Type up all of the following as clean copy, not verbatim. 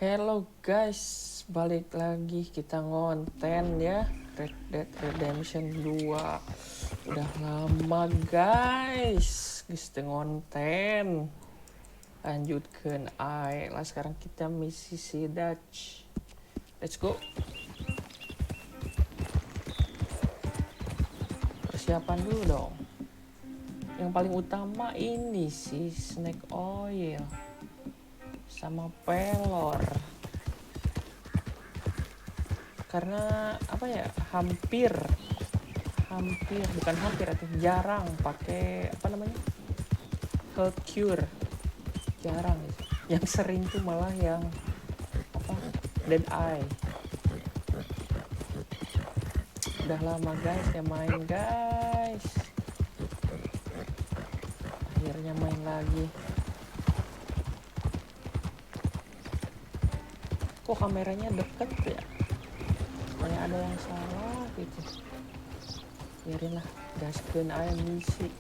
Hello guys, balik lagi kita ngonten ya Red Dead Redemption 2. Udah lama guys, kita ngonten. Lanjutkan ae lah, sekarang kita misi si Dutch. Let's go. Persiapan dulu dong. Yang paling utama ini sih snake oil sama pelor, karena apa ya, hampir bukan hampir atau jarang pakai apa namanya, health cure, jarang. Yang sering tuh malah yang apa, dead eye. Udah lama guys ya main guys, akhirnya main lagi. Kok kameranya deket ya, kayak ada yang salah gitu. Biarinlah, gaskeun aja misi.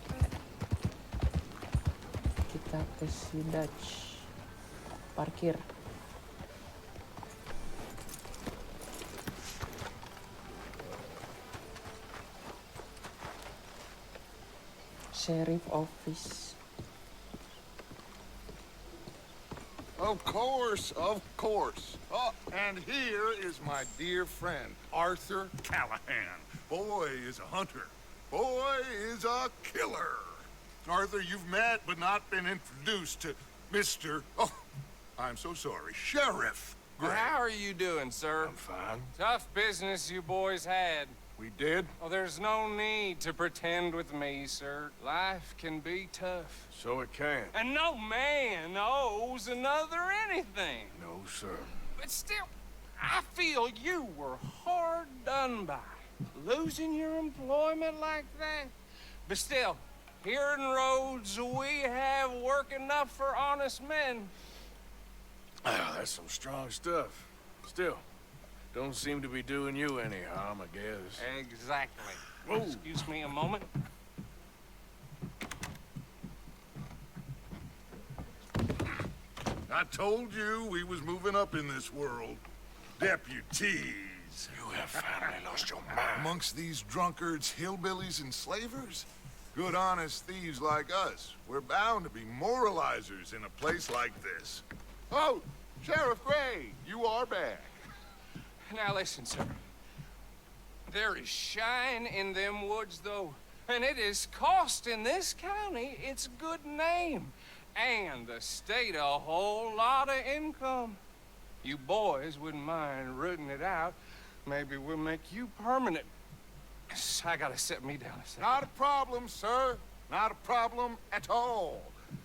Kita ke si Dutch. Parkir. Sheriff Office. Of course. Oh, and here is my dear friend, Arthur Callahan. Boy is a hunter. Boy is a killer. Arthur, you've met but not been introduced to Mr. Oh, I'm so sorry, Sheriff Gray. How are you doing, sir? I'm fine. Tough business you boys had. We did? Oh, there's no need to pretend with me, sir. Life can be tough. So it can. And no man owes another anything. No, sir. But still, I feel you were hard done by. Losing your employment like that. But still, here in Rhodes, we have work enough for honest men. Ah, that's some strong stuff. Still, don't seem to be doing you any harm, I guess. Exactly. Whoa. Excuse me a moment. I told you we was moving up in this world. Deputies. You have finally lost your mind. Amongst these drunkards, hillbillies, and slavers? Good, honest thieves like us. We're bound to be moralizers in a place like this. Oh, Sheriff Gray, you are back. Now listen, sir. There is shine in them woods, though, and it is costing this county its good name, and the state a whole lot of income. You boys wouldn't mind rooting it out. Maybe we'll make you permanent. I gotta sit me down a second. Not a problem, sir. Not a problem at all.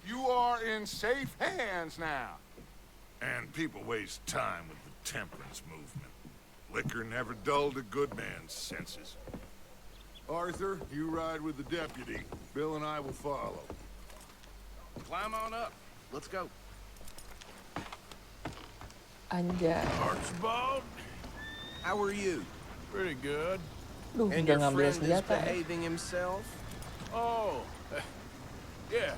You are in safe hands now. And people waste time with the temperance movement. Liquor never dulled a good man's senses. Arthur, you ride with the deputy. Bill and I will follow. Climb on up. Let's go. Anjay. Archibald? How are you? Pretty good. Duh, And udah your ngambil friend is senjata ya. behaving himself? Oh, yes.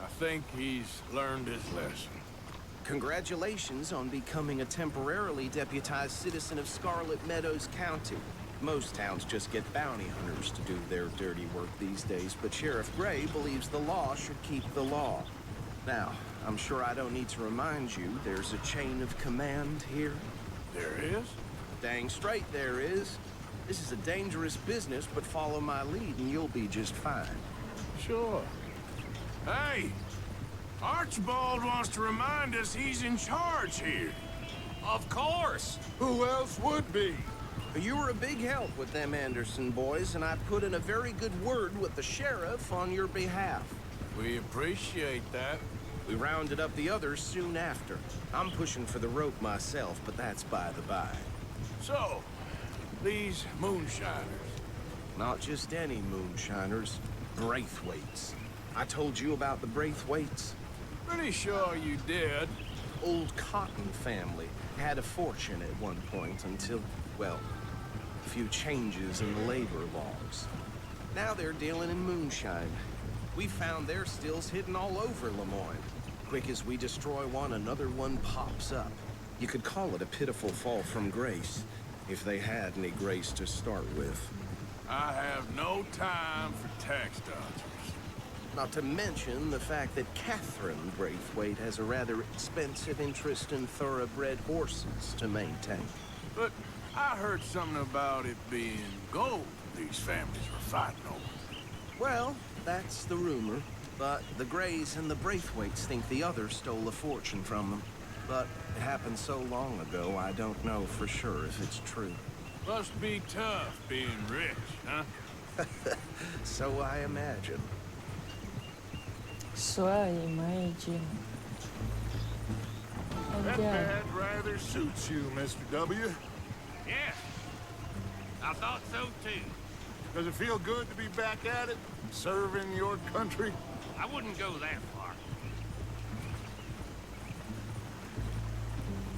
I think he's learned his lesson. Congratulations on becoming a temporarily deputized citizen of Scarlet Meadows County. Most towns just get bounty hunters to do their dirty work these days, but Sheriff Gray believes the law should keep the law. Now, I'm sure I don't need to remind you there's a chain of command here. There is? Dang straight there is. This is a dangerous business, but follow my lead and you'll be just fine. Sure. Hey! Archibald wants to remind us he's in charge here. Of course. Who else would be? You were a big help with them Anderson boys, and I put in a very good word with the sheriff on your behalf. We appreciate that. We rounded up the others soon after. I'm pushing for the rope myself, but that's by the by. So, these moonshiners. Not just any moonshiners, Braithwaites. I told you about the Braithwaites? Pretty sure you did. Old Cotton family had a fortune at one point until, well, a few changes in the labor laws. Now they're dealing in moonshine. We found their stills hidden all over Lemoyne. Quick as we destroy one, another one pops up. You could call it a pitiful fall from grace, if they had any grace to start with. I have no time for tax dodgers. Not to mention the fact that Catherine Braithwaite has a rather expensive interest in thoroughbred horses to maintain. But I heard something about it being gold these families were fighting over. Well, that's the rumor. But the Greys and the Braithwaites think the others stole a fortune from them. But it happened so long ago, I don't know for sure if it's true. Must be tough being rich, huh? So I imagine. So I imagine. That Anjay. badge rather suits you, Mr. W. Yeah. I thought so too. Does it feel good to be back at it, serving your country? I wouldn't go that far.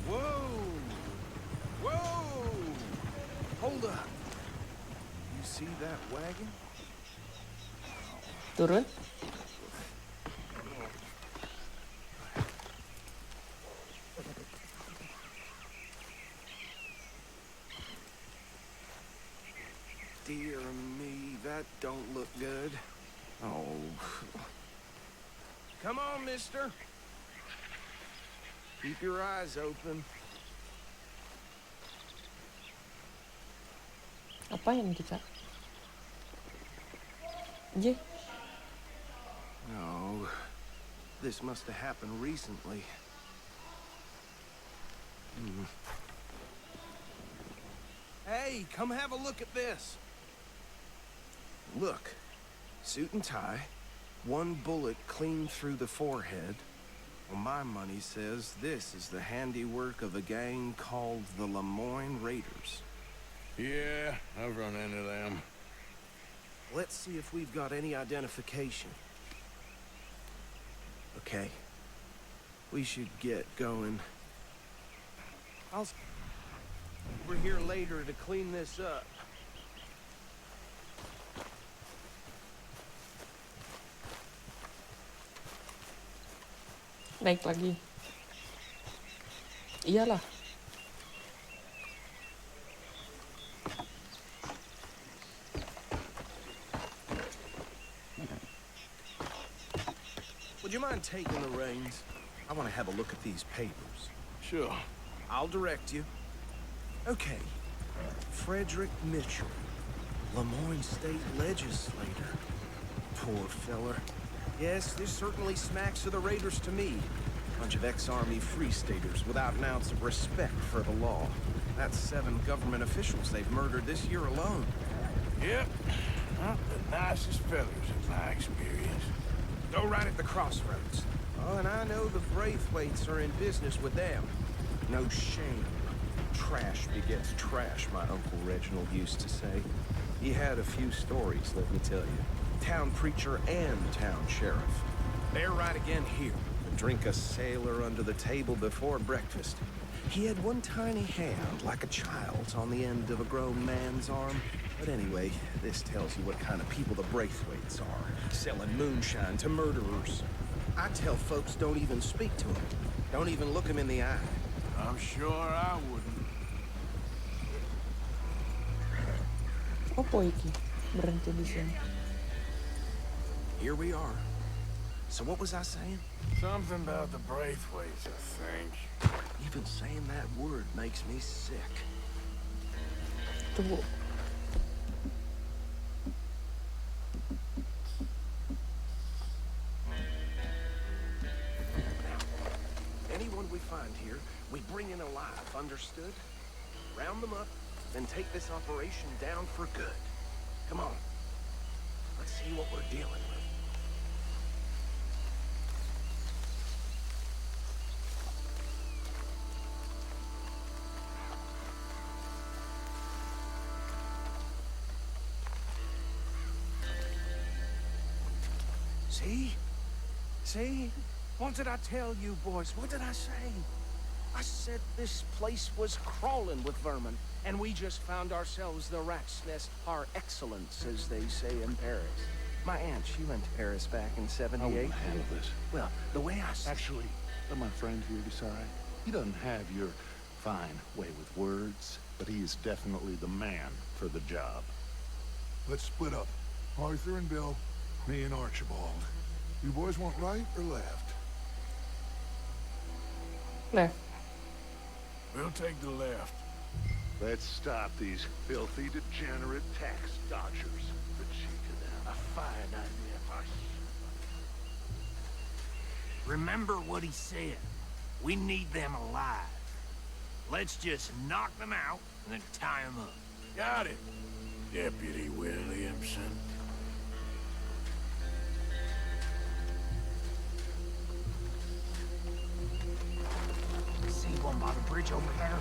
Whoa! Whoa! Hold up. You see that wagon? Turun. Dear me, that don't look good. Oh. Come on, mister. Keep your eyes open. Apain kita? Ye. No. This must have happened recently. Hey, come have a look at this. Look. Suit and tie. One bullet clean through the forehead. Well, my money says this is the handiwork of a gang called the Lemoyne Raiders. Yeah, I've run into them. Let's see if we've got any identification. Okay. We should get going. We're here later to clean this up. Naik lagi. Iyalah. Would you mind taking the reins? I want to have a look at these papers. Sure. I'll direct you. Okay. Frederick Mitchell, Lemoyne State Legislator. Poor feller. Yes, this certainly smacks of the Raiders to me. Bunch of ex-Army Free Staters without an ounce of respect for the law. That's 7 government officials they've murdered this year alone. Yep. Not the nicest fellas in my experience. Go right at the crossroads. Oh, and I know the Braithwaites are in business with them. No shame. Trash begets trash, my Uncle Reginald used to say. He had a few stories, let me tell you. Town preacher and town sheriff. They're right again here. Drink a sailor under the table before breakfast. He had one tiny hand, like a child's, on the end of a grown man's arm. But anyway, this tells you what kind of people the Braithwaites are. Selling moonshine to murderers. I tell folks don't even speak to them. Don't even look them in the eye. I'm sure I wouldn't. Opo iki? Berhenti di sini. Here we are. So what was I saying? Something about the Braithwaites, I think. Even saying that word makes me sick. Tunggu. Anyone we find here, we bring in alive, understood? Round them up, then take this operation down for good. Come on. Let's see what we're dealing with. See? See? What did I tell you, boys? What did I say? I said this place was crawling with vermin, and we just found ourselves the rat's nest par excellence, as they say in Paris. My aunt, she went to Paris back in '78. handle this. Well, the way I... Actually, let my friend here decide. He doesn't have your fine way with words, but he is definitely the man for the job. Let's split up. Arthur and Bill, me and Archibald. You boys want right or left? Left. We'll take the left. Let's stop these filthy, degenerate tax dodgers. The cheek of them. A fine idea for us. Remember what he said. We need them alive. Let's just knock them out and then tie them up. Got it, Deputy Williamson. See one by the bridge over there?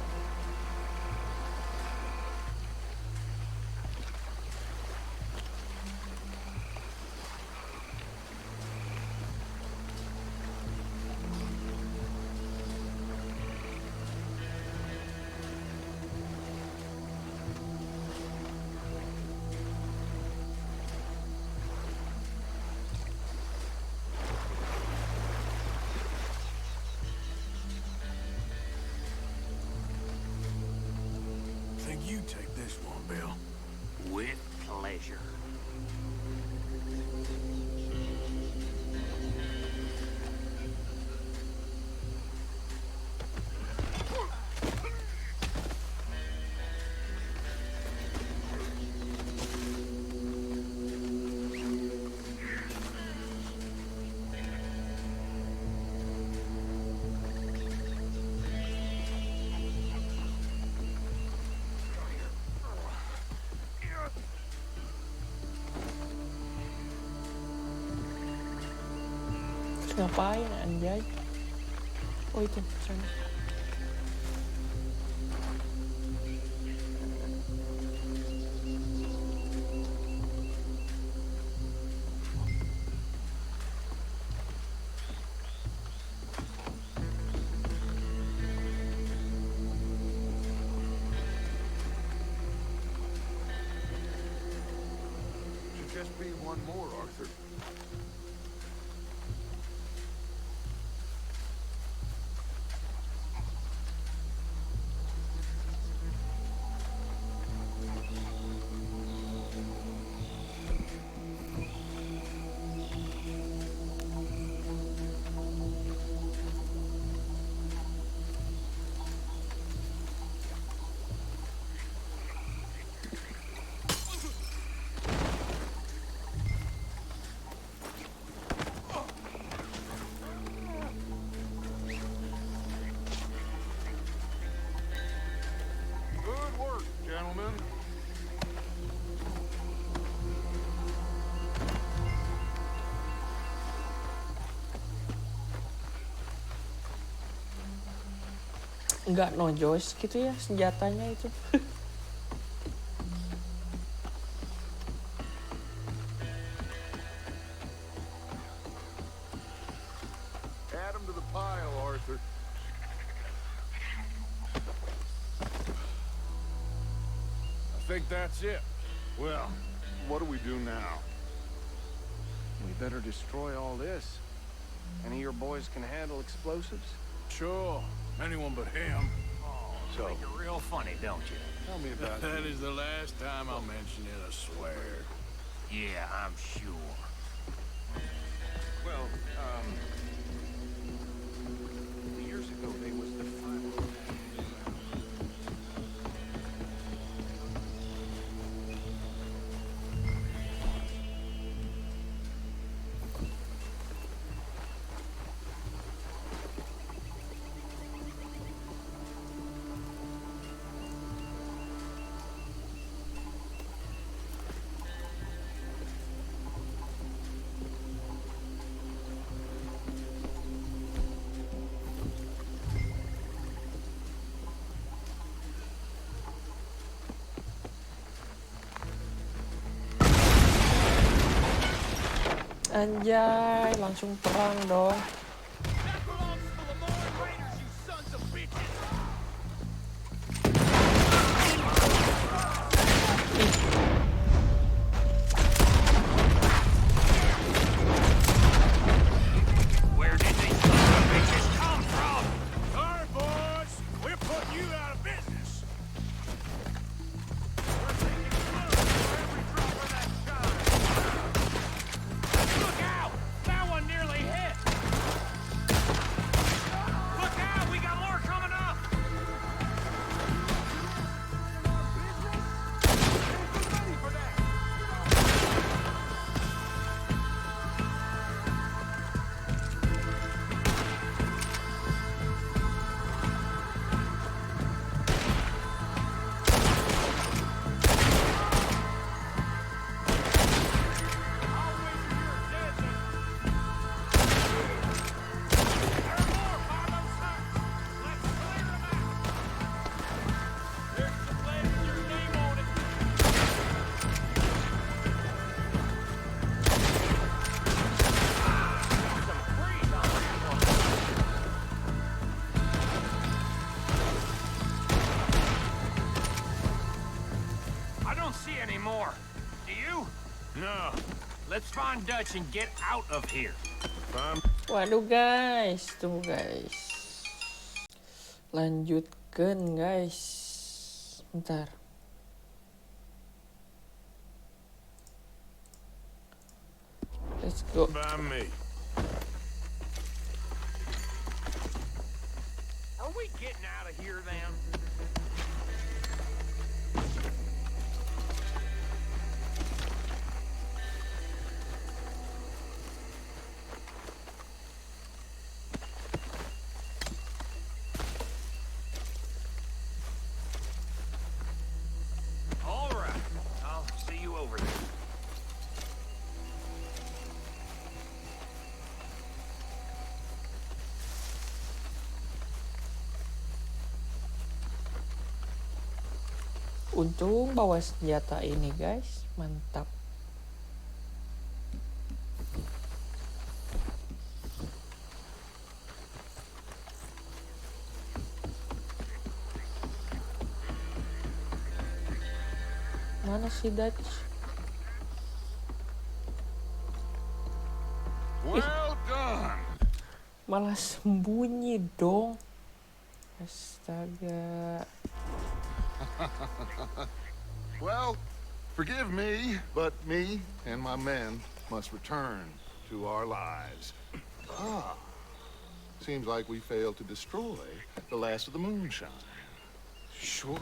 Think you take this one, Bill. With pleasure. Ngapain anjay? Oh itu sana. Should just be one more, Arthur. Good work, gentlemen. Nggak no joyce gitu ya senjatanya itu. Add them to the pile, Arthur. I think that's it. Well, what do we do now? We better destroy all this. Any of your boys can handle explosives? Sure, anyone but him. You make it real funny, don't you? Tell me about That it. is the last time I'll mention it, I swear. Yeah, I'm sure. Well, years ago they was the final. Anjay, langsung perang dong. Where did these son of bitches come from? Sorry, boys. Let's find Dutch and get out of here. Waduh guys, tunggu guys. Lanjutkan guys. Bentar. Let's go. By me. Are we getting out of here then? All right. I'll see you over there. Untung bawa senjata ini guys, mantap. Mana si Dutch? Well done. Malah sembunyi dong. Astaga. Well, forgive me, but me and my men must return to our lives. Seems like we failed to destroy the last of the moonshine. Sure.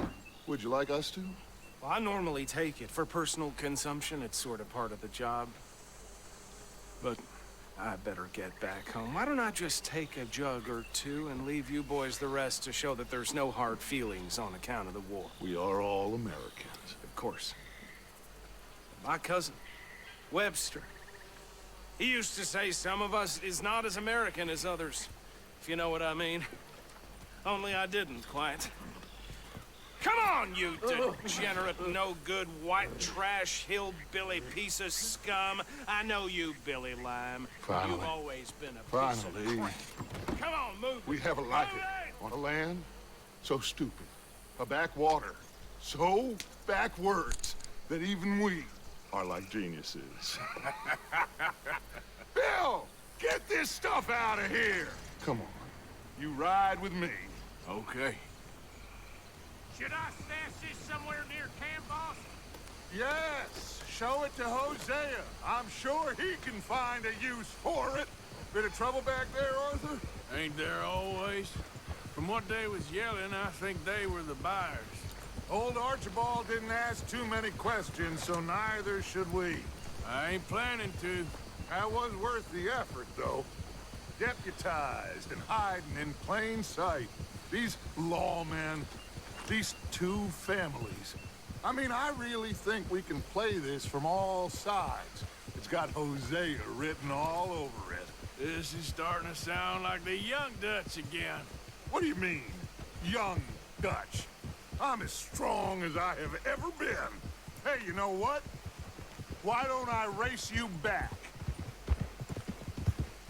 Would you like us to? Well, I normally take it. For personal consumption, it's sort of part of the job. But I better get back home. Why don't I just take a jug or two and leave you boys the rest to show that there's no hard feelings on account of the war? We are all Americans. Of course. My cousin, Webster, he used to say some of us is not as American as others, if you know what I mean. Only I didn't quite. Come on, you degenerate, no-good, white trash, hillbilly piece of scum. I know you, Billy Lime. Finally. You've always been a piece of Finally, crap. Come on, move. we have a like it on a land so stupid, a backwater so backwards that even we are like geniuses. Bill, get this stuff out of here. Come on, you ride with me. Okay. Should I stash this somewhere near camp, boss? Yes, show it to Hosea. I'm sure he can find a use for it. Bit of trouble back there, Arthur? Ain't there always? From what they was yelling, I think they were the buyers. Old Archibald didn't ask too many questions, so neither should we. I ain't planning to. That was worth the effort, though. Deputized and hiding in plain sight. These lawmen, these two families. I mean, I really think we can play this from all sides. It's got Hosea written all over it. This is starting to sound like the young Dutch again. What do you mean, young Dutch? I'm as strong as I have ever been. Hey, you know what? Why don't I race you back?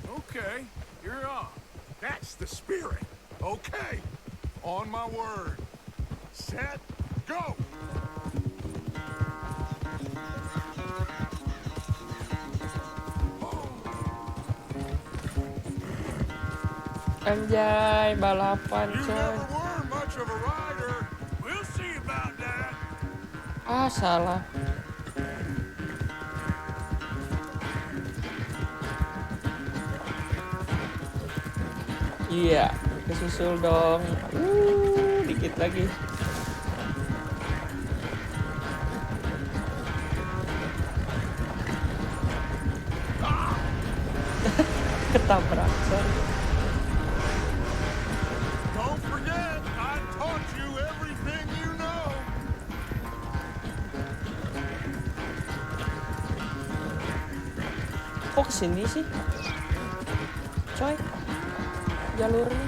Okay, you're on. That's the spirit. Okay, on my word. Set, go! Anjay, balapan You coy. never were much of a rider. We'll see about that. Ah, salah. Iya, kesusul dong. Dikit lagi. Ketabrak, sorry. Don't forget, I taught you everything you know. Kok kesini sih? Coy, jalurnya.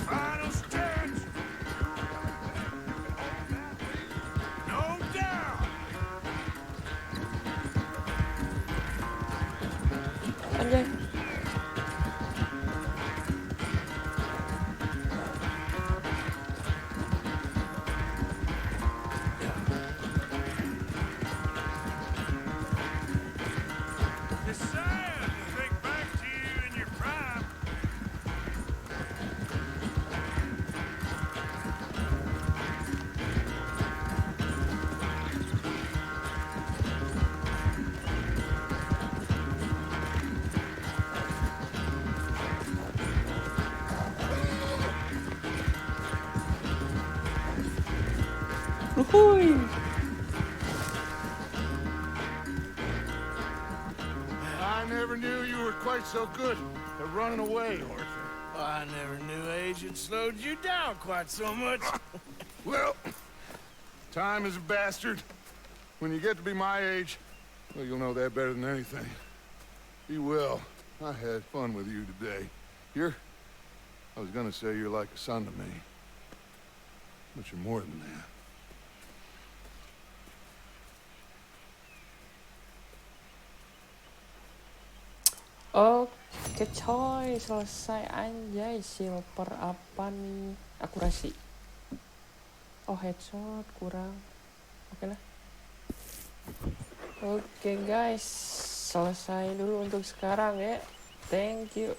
Final stretch. Anjay. It's sad to think back to you in your prime. Uhuy. I never knew you were quite so good at running away, Arthur. I never knew age had slowed you down quite so much. Well, time is a bastard. When you get to be my age, well, you'll know that better than anything. Be well. I had fun with you today. I was gonna say you're like a son to me. But you're more than that. Oke coy, selesai anjay. Silver apa nih? Akurasi. Oh, headshot kurang. Oke lah. Oke guys, selesai dulu untuk sekarang ya. Thank you.